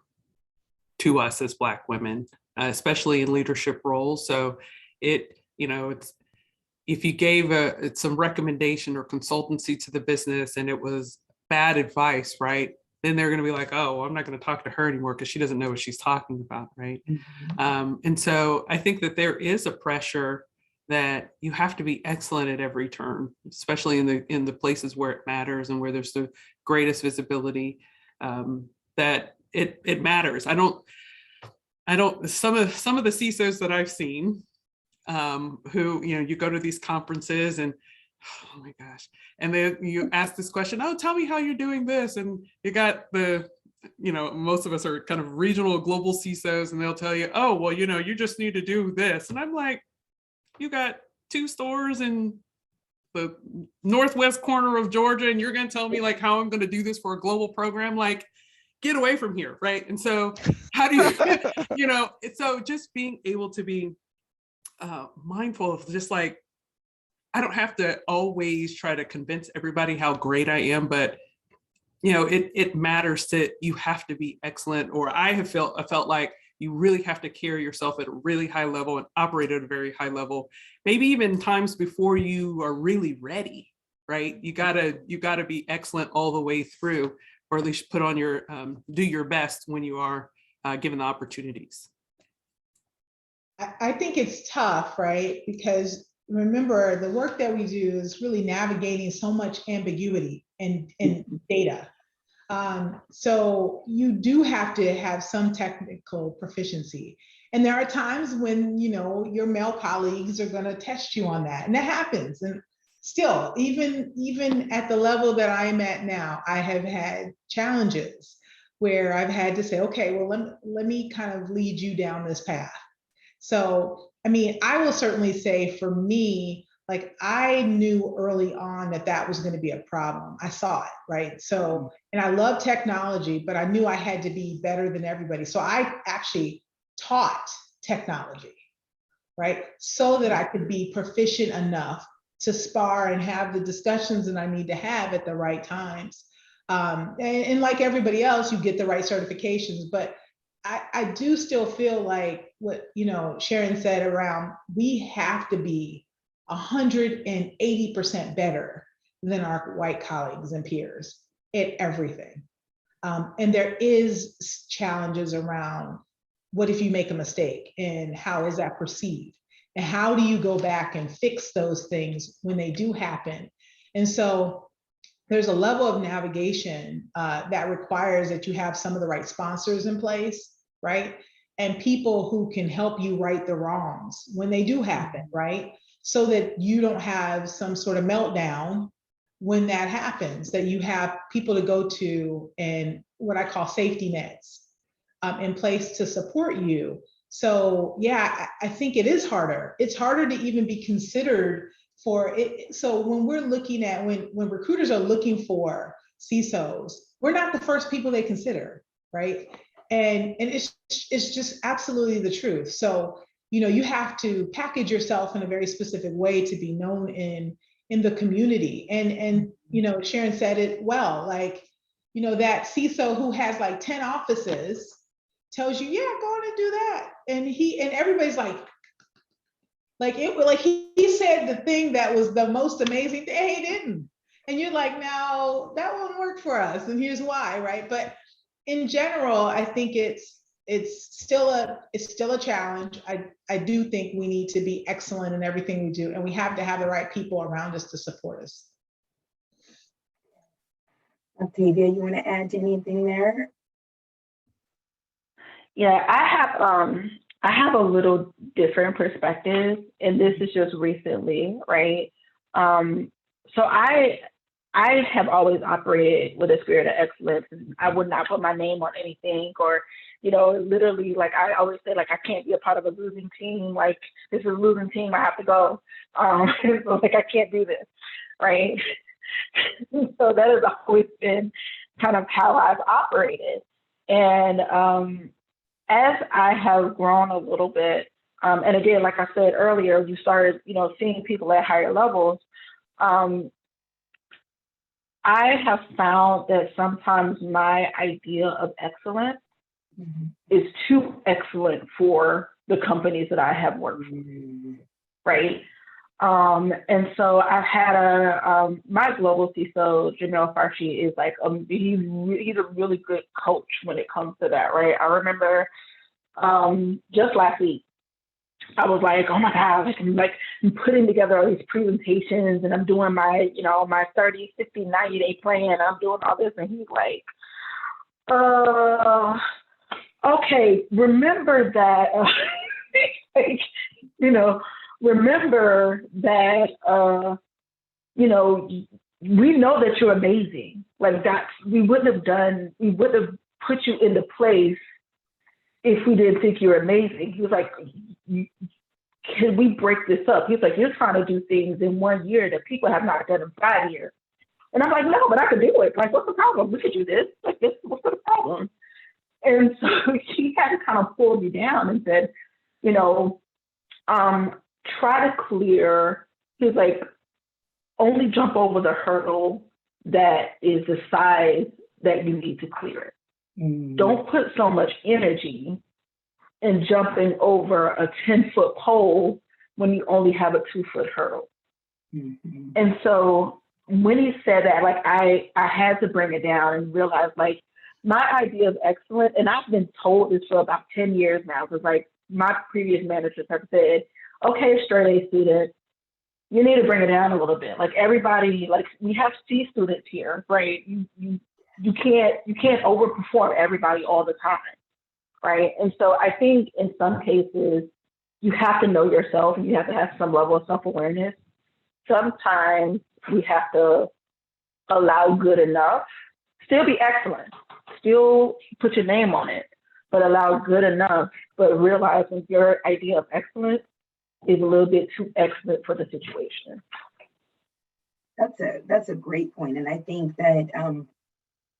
us as Black women, especially in leadership roles. So it's if you gave some recommendation or consultancy to the business and it was bad advice, right? Then they're going to be like, oh, well, I'm not going to talk to her anymore because she doesn't know what she's talking about, right? And so I think that there is a pressure that you have to be excellent at every turn, especially in the places where it matters and where there's the greatest visibility, that it matters. I don't. Some of the CISOs that I've seen, who you go to these conferences and oh my gosh, and then you ask this question, oh, tell me how you're doing this, and you got the most of us are kind of regional global CISOs, and they'll tell you, oh, well, you just need to do this, and I'm like, you got 2 stores in the northwest corner of Georgia, and you're going to tell me like how I'm going to do this for a global program? Like, get away from here, right? And so how do you so just being able to be mindful of just like, I don't have to always try to convince everybody how great I am, but it matters that you have to be excellent, or I felt like you really have to carry yourself at a really high level and operate at a very high level, maybe even times before you are really ready, right? You gotta be excellent all the way through, or at least put on your do your best when you are given the opportunities. I think it's tough, right? Because remember, the work that we do is really navigating so much ambiguity in data. So you do have to have some technical proficiency. And there are times when, your male colleagues are going to test you on that. And that happens. And still, even at the level that I'm at now, I have had challenges where I've had to say, okay, well, let me kind of lead you down this path. So, I will certainly say for me, like I knew early on that was going to be a problem. I saw it, right? So, and I love technology, but I knew I had to be better than everybody. So I actually taught technology, right? So that I could be proficient enough to spar and have the discussions that I need to have at the right times. And like everybody else, you get the right certifications, but I do still feel like what Sharon said around, we have to be 180% better than our white colleagues and peers at everything. And there is challenges around what if you make a mistake and how is that perceived? And how do you go back and fix those things when they do happen? And so there's a level of navigation that requires that you have some of the right sponsors in place, right? And people who can help you right the wrongs when they do happen, right? So that you don't have some sort of meltdown when that happens, that you have people to go to and what I call safety nets in place to support you. So yeah, I think it is harder. It's harder to even be considered for it. So when we're looking at, when recruiters are looking for CISOs, we're not the first people they consider, right? And it's just absolutely the truth. So, you have to package yourself in a very specific way to be known in the community. And Sharon said it well, like, that CISO who has like 10 offices tells you, yeah, go on and do that. And everybody's like he said the thing that was the most amazing thing, he didn't. And you're like, no, that won't work for us. And here's why, right? But in general, I think it's still a challenge. I do think we need to be excellent in everything we do, and we have to have the right people around us to support us. Octavia, you want to add to anything there? Yeah, I have a little different perspective, and this is just recently, right? So I have always operated with a spirit of excellence. And I would not put my name on anything, or, you know, literally, like I always say, like I can't be a part of a losing team. Like this is a losing team, I have to go. So like I can't do this, right? So that has always been kind of how I've operated. And as I have grown a little bit, and again, like I said earlier, you started, you know, seeing people at higher levels. I have found that sometimes my idea of excellence is too excellent for the companies that I have worked for, right? And so I've had my global CISO, Jamil Farshi, is like, he's a really good coach when it comes to that, right? I remember just last week, I was like, oh my God, I'm putting together all these presentations and I'm doing my, you know, my 30, 60, 90-day plan. I'm doing all this. And he's like, okay, remember that, like, you know, remember that, you know, we know that you're amazing. Like that, we wouldn't have put you into place if we didn't think you're amazing. He was like, can we break this up? He's like, you're trying to do things in 1 year that people have not done in 5 years. And I'm like, no, but I could do it. Like, what's the problem? We could do this. Like, what's the problem? And so he had to kind of pull me down and said, you know, try to clear. He's like, only jump over the hurdle that is the size that you need to clear it. Don't put so much energy in jumping over a 10-foot pole when you only have a 2-foot hurdle. And so when he said that, like I had to bring it down and realize like my idea of excellence, and I've been told this for about 10 years now, because like my previous managers have said, okay, straight A student, you need to bring it down a little bit. Like everybody, like we have C students here, right? You can't overperform everybody all the time, right? And so I think in some cases you have to know yourself and you have to have some level of self-awareness. Sometimes we have to allow good enough, still be excellent, still put your name on it, but allow good enough, but realize when your idea of excellence is a little bit too excellent for the situation. That's a great point. And I think that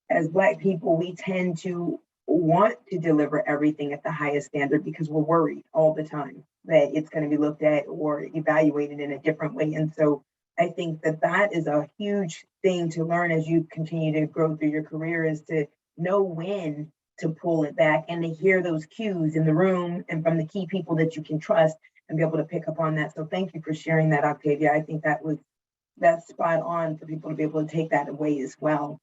as Black people, we tend to want to deliver everything at the highest standard because we're worried all the time that it's going to be looked at or evaluated in a different way. And so I think that that is a huge thing to learn as you continue to grow through your career, is to know when to pull it back and to hear those cues in the room and from the key people that you can trust and be able to pick up on that. So thank you for sharing that, Octavia. I think that's spot on for people to be able to take that away as well.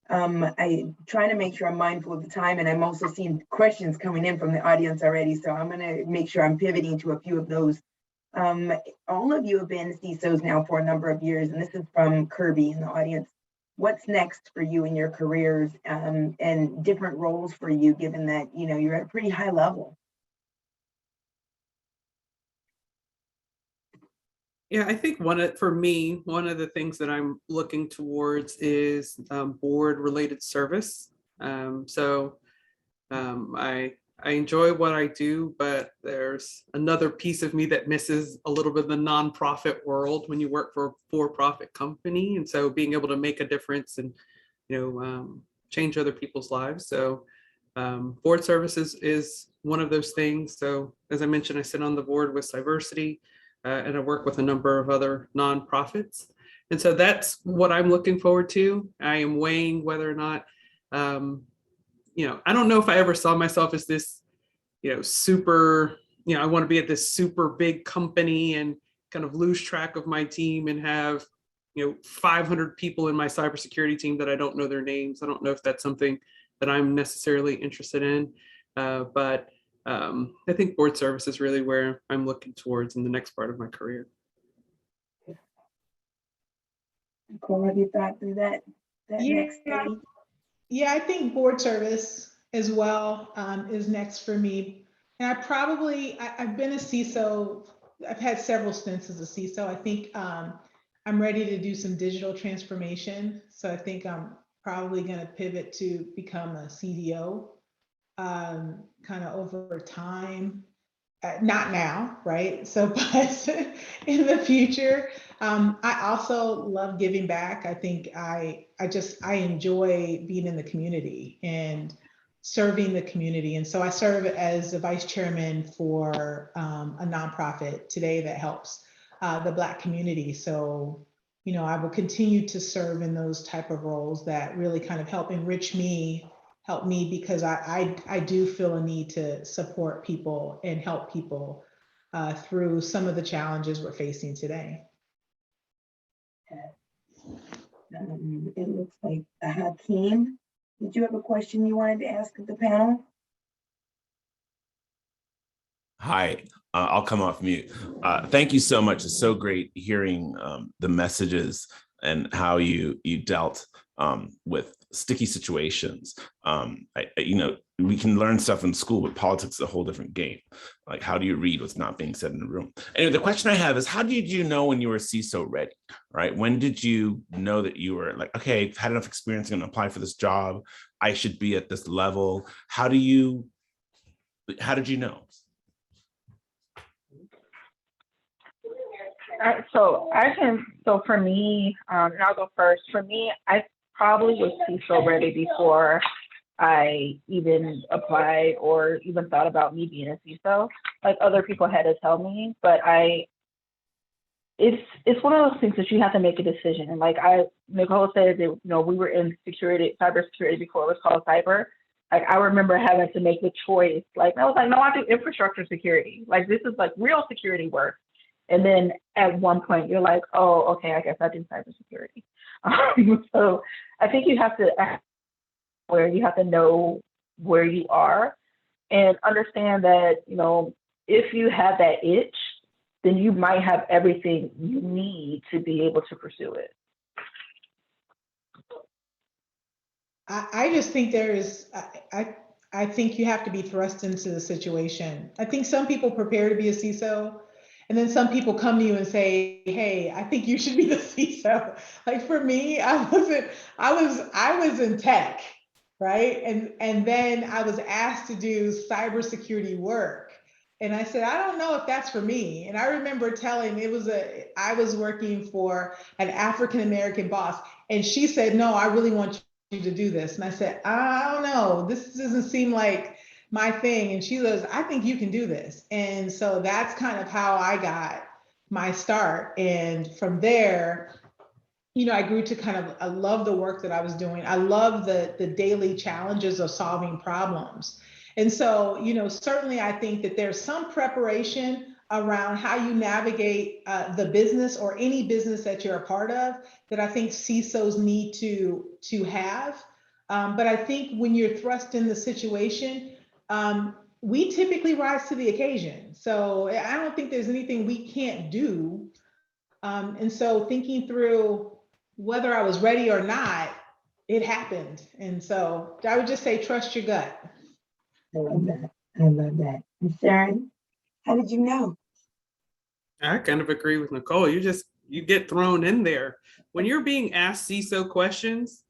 I trying to make sure I'm mindful of the time, and I'm also seeing questions coming in from the audience already. So I'm going to make sure I'm pivoting to a few of those. All of you have been CISOs now for a number of years, and this is from Kirby in the audience. What's next for you in your careers and different roles for you, given that, you know, you're at a pretty high level? Yeah, I think for me, one of the things that I'm looking towards is board related service. I enjoy what I do, but there's another piece of me that misses a little bit of the nonprofit world when you work for a for-profit company. And so being able to make a difference and, change other people's lives. So board services is one of those things. So as I mentioned, I sit on the board with Cyversity. And I work with a number of other nonprofits. And so that's what I'm looking forward to. I am weighing whether or not, I don't know if I ever saw myself as this, super, I want to be at this super big company and kind of lose track of my team and have, 500 people in my cybersecurity team that I don't know their names. I don't know if that's something that I'm necessarily interested in, but I think board service is really where I'm looking towards in the next part of my career. Nicole, have you thought through that? that Yeah. next stage? Yeah, I think board service as well is next for me. And I've been a CISO. I've had several stints as a CISO. I think I'm ready to do some digital transformation. So I think I'm probably going to pivot to become a CDO kind of over time. Not now, right? So, but in the future, I also love giving back. I think I enjoy being in the community and serving the community. And so I serve as the vice chairman for a nonprofit today that helps the Black community. So, you know, I will continue to serve in those type of roles that really kind of help enrich me, help me, because I do feel a need to support people and help people through some of the challenges we're facing today. It looks like Hakeem, did you have a question you wanted to ask of the panel? Hi, I'll come off mute. Thank you so much. It's so great hearing the messages and how you dealt with sticky situations. You know, we can learn stuff in school, but politics is a whole different game. Like, how do you read what's not being said in the room? Anyway, the question I have is, how did you know when you were CISO ready, right? When did you know that you were like, okay, I've had enough experience, I'm gonna apply for this job, I should be at this level? How did you know? So for me, and I'll go first. For me, I probably was CISO ready before I even applied or even thought about me being a CISO. Like, other people had to tell me, but it's one of those things that you have to make a decision. And like Nicole said, that, you know, we were in cybersecurity before it was called cyber. Like, I remember having to make the choice. Like, I was like, no, I do infrastructure security. Like, this is like real security work. And then at one point you're like, oh, okay, I guess I do cybersecurity. So I think you have to act where you have to know where you are and understand that, you know, if you have that itch, then you might have everything you need to be able to pursue it. I just think I think you have to be thrust into the situation. I think some people prepare to be a CISO, and then some people come to you and say, hey, I think you should be the CISO. Like, for me, I was in tech, right? And then I was asked to do cybersecurity work. And I said, I don't know if that's for me. And I remember telling, I was working for an African-American boss, and she said, no, I really want you to do this. And I said, I don't know, this doesn't seem like my thing. And she goes, I think you can do this. And so that's kind of how I got my start. And from there, you know, I grew to I love the work that I was doing. I love the daily challenges of solving problems. And so, you know, certainly I think that there's some preparation around how you navigate the business or any business that you're a part of that I think CISOs need to have. But I think when you're thrust in the situation, we typically rise to the occasion. So I don't think there's anything we can't do. And so thinking through whether I was ready or not, it happened. And so I would just say, trust your gut. I love that. I love that. And Sharon, how did you know? I kind of agree with Nicole. You get thrown in there. When you're being asked CISO questions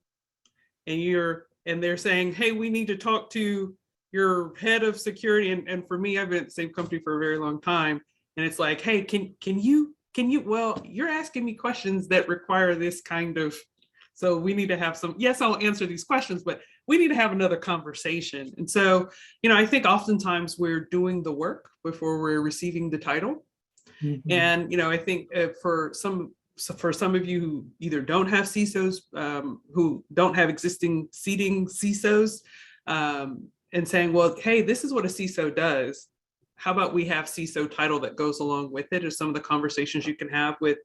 and they're saying, hey, we need to talk to your head of security. And for me, I've been at the same company for a very long time. And it's like, hey, can you, well, you're asking me questions that require this kind of, so we need to have some, yes, I'll answer these questions, but we need to have another conversation. And so, you know, I think oftentimes we're doing the work before we're receiving the title. Mm-hmm. And, you know, I think for some of you who either don't have CISOs, who don't have existing seating CISOs, and saying, well, hey, this is what a CISO does. How about we have CISO title that goes along with it, or some of the conversations you can have with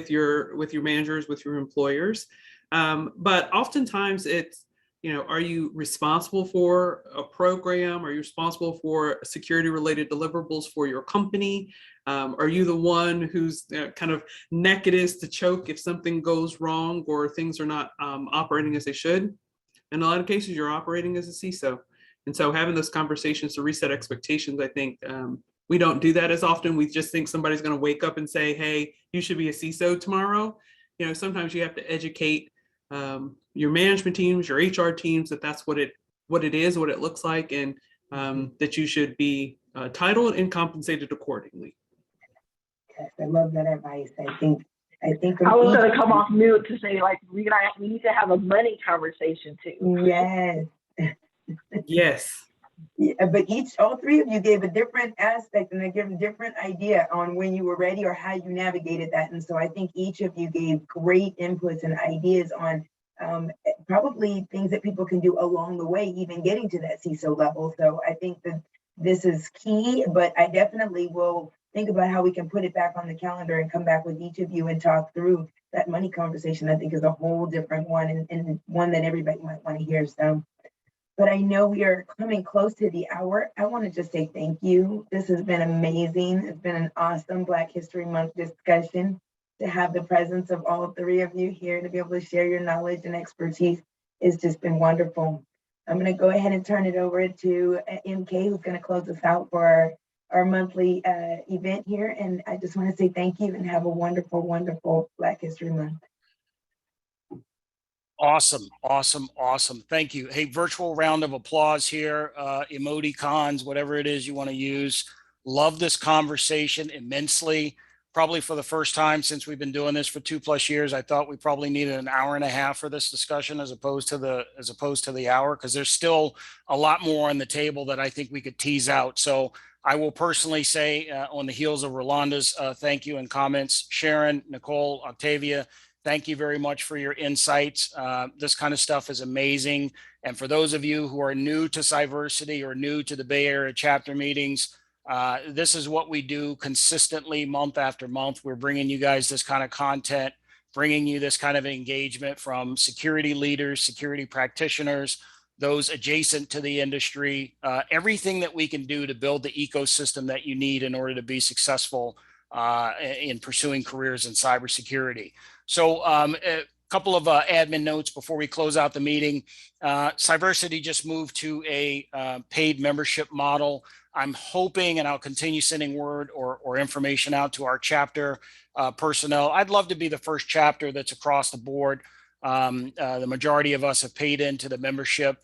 your managers, with your employers. But oftentimes it's Are you responsible for a program? Are you responsible for security related deliverables for your company? Are you the one who's kind of neck it is to choke if something goes wrong or things are not operating as they should? In a lot of cases, you're operating as a CISO. And so having those conversations to reset expectations, I think we don't do that as often. We just think somebody's going to wake up and say, hey, you should be a CISO tomorrow. Sometimes you have to educate your management teams, your HR teams, that's what it is, what it looks like, and that you should be titled and compensated accordingly. Yes, I love that advice. I think I was going to come off mute to say, like, we need to have a money conversation too. Yes. Yes. Yeah, but all three of you gave a different aspect and they gave a different idea on when you were ready or how you navigated that. And so I think each of you gave great inputs and ideas on probably things that people can do along the way, even getting to that CISO level. So I think that this is key, but I definitely will think about how we can put it back on the calendar and come back with each of you and talk through that money conversation. I think is a whole different one and one that everybody might want to hear. So. But I know we are coming close to the hour. I want to just say thank you. This has been amazing. It's been an awesome Black History Month discussion. To have the presence of all three of you here to be able to share your knowledge and expertise has just been wonderful. I'm going to go ahead and turn it over to MK, who's going to close us out for our monthly event here. And I just want to say thank you and have a wonderful, wonderful Black History Month. Awesome, awesome, awesome. Thank you. Hey, virtual round of applause here, emoticons, whatever it is you want to use. Love this conversation immensely. Probably for the first time since we've been doing this for 2+ years, I thought we probably needed an hour and a half for this discussion as opposed to the hour, because there's still a lot more on the table that I think we could tease out. So I will personally say on the heels of Rolanda's thank you and comments, Sharon, Nicole, Octavia, thank you very much for your insights. This kind of stuff is amazing. And for those of you who are new to Cyversity or new to the Bay Area chapter meetings, this is what we do consistently month after month. We're bringing you guys this kind of content, bringing you this kind of engagement from security leaders, security practitioners, those adjacent to the industry, everything that we can do to build the ecosystem that you need in order to be successful in pursuing careers in cybersecurity. So a couple of admin notes before we close out the meeting. Cyversity just moved to a paid membership model. I'm hoping, and I'll continue sending word or information out to our chapter personnel. I'd love to be the first chapter that's across the board. The majority of us have paid into the membership.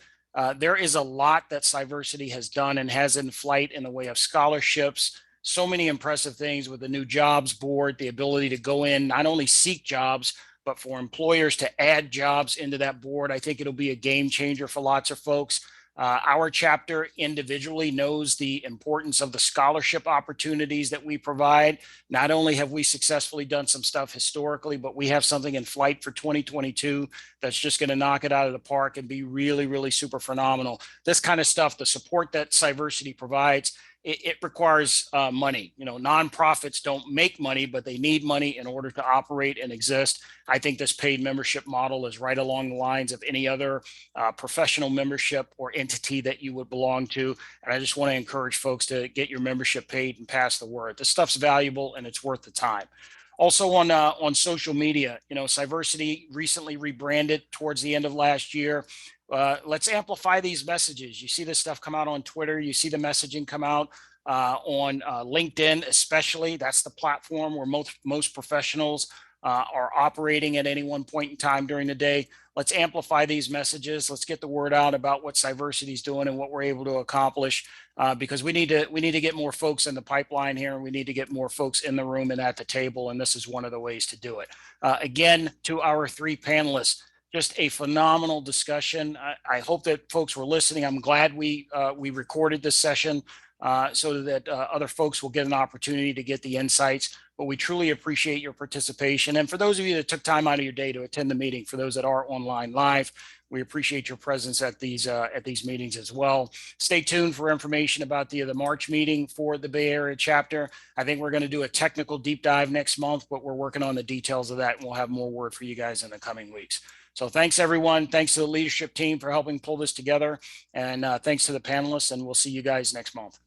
There is a lot that Cyversity has done and has in flight in the way of scholarships. So many impressive things with the new jobs board, the ability to go in, not only seek jobs, but for employers to add jobs into that board. I think it'll be a game changer for lots of folks. Our chapter individually knows the importance of the scholarship opportunities that we provide. Not only have we successfully done some stuff historically, but we have something in flight for 2022 that's just going to knock it out of the park and be really, really super phenomenal. This kind of stuff, the support that Cyversity provides, it requires money. Nonprofits don't make money, but they need money in order to operate and exist. I think this paid membership model is right along the lines of any other professional membership or entity that you would belong to. And I just want to encourage folks to get your membership paid and pass the word. This stuff's valuable and it's worth the time. Also on social media, Cyversity recently rebranded towards the end of last year. Let's amplify these messages. You see this stuff come out on Twitter. You see the messaging come out on LinkedIn, especially. That's the platform where most professionals are operating at any one point in time during the day. Let's amplify these messages. Let's get the word out about what Cyversity is doing and what we're able to accomplish, because we need to get more folks in the pipeline here, and we need to get more folks in the room and at the table. And this is one of the ways to do it. Again, to our three panelists, just a phenomenal discussion. I hope that folks were listening. I'm glad we recorded this session so that other folks will get an opportunity to get the insights. But we truly appreciate your participation. And for those of you that took time out of your day to attend the meeting, for those that are online live, we appreciate your presence at these meetings as well. Stay tuned for information about the March meeting for the Bay Area chapter. I think we're going to do a technical deep dive next month, but we're working on the details of that, and we'll have more word for you guys in the coming weeks. So thanks, everyone. Thanks to the leadership team for helping pull this together. And thanks to the panelists. And we'll see you guys next month.